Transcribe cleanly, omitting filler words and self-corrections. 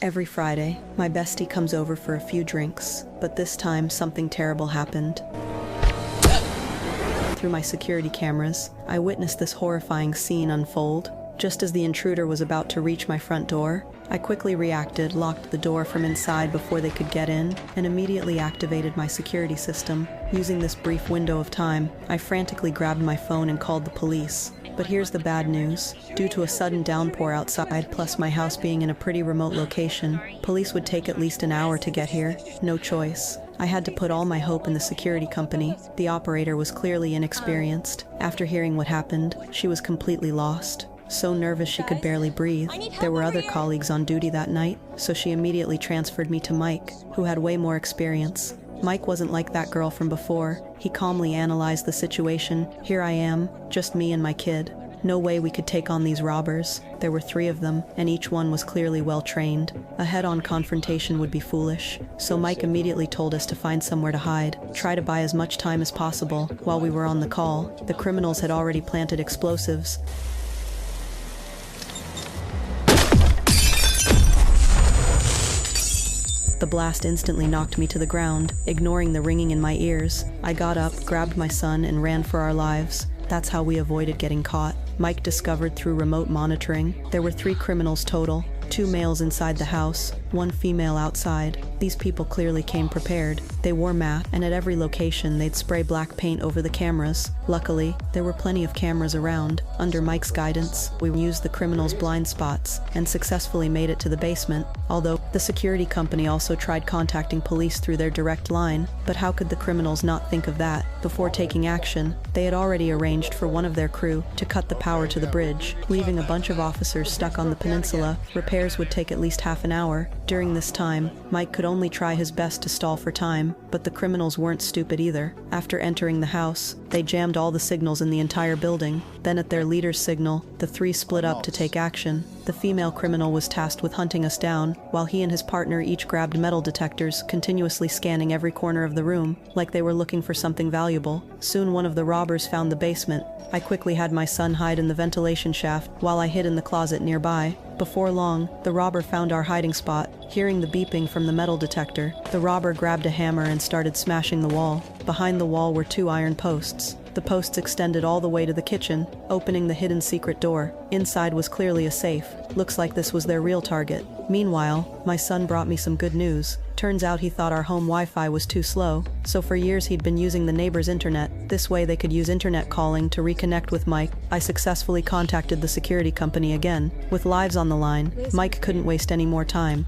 Every Friday, my bestie comes over for a few drinks, but this time something terrible happened. Through my security cameras, I witnessed this horrifying scene unfold. Just as the intruder was about to reach my front door, I quickly reacted, locked the door from inside before they could get in, and immediately activated my security system. Using this brief window of time, I frantically grabbed my phone and called the police. But here's the bad news. Due to a sudden downpour outside, plus my house being in a pretty remote location, police would take at least an hour to get here. No choice. I had to put all my hope in the security company. The operator was clearly inexperienced. After hearing what happened, she was completely lost. So nervous she could barely breathe. There were other colleagues on duty that night, so she immediately transferred me to Mike, who had way more experience. Mike wasn't like that girl from before. He calmly analyzed the situation. Here I am, just me and my kid. No way we could take on these robbers. There were 3 of them, and each one was clearly well trained. A head-on confrontation would be foolish, so Mike immediately told us to find somewhere to hide, try to buy as much time as possible. While we were on the call, the criminals had already planted explosives. The blast instantly knocked me to the ground, ignoring the ringing in my ears. I got up, grabbed my son, and ran for our lives. That's how we avoided getting caught. Mike discovered through remote monitoring there were 3 criminals total, 2 males inside the house, 1 female outside. These people clearly came prepared. They wore masks, and at every location they'd spray black paint over the cameras. Luckily, there were plenty of cameras around. Under Mike's guidance, we used the criminals' blind spots and successfully made it to the basement. Although, the security company also tried contacting police through their direct line, but how could the criminals not think of that? Before taking action, they had already arranged for one of their crew to cut the power to the bridge, leaving a bunch of officers stuck on the peninsula. Repairs would take at least half an hour. During this time, Mike could only try his best to stall for time, but the criminals weren't stupid either. After entering the house, they jammed all the signals in the entire building. Then at their leader's signal, the 3 split up to take action. The female criminal was tasked with hunting us down, while he and his partner each grabbed metal detectors, continuously scanning every corner of the room, like they were looking for something valuable. Soon one of the robbers found the basement. I quickly had my son hide in the ventilation shaft, while I hid in the closet nearby. Before long, the robber found our hiding spot. Hearing the beeping from the metal detector, the robber grabbed a hammer and started smashing the wall. Behind the wall were 2 iron posts. The posts extended all the way to the kitchen, opening the hidden secret door. Inside was clearly a safe. Looks like this was their real target. Meanwhile, my son brought me some good news. Turns out he thought our home Wi-Fi was too slow, so for years he'd been using the neighbor's internet. This way they could use internet calling to reconnect with Mike. I successfully contacted the security company again. With lives on the line, Mike couldn't waste any more time.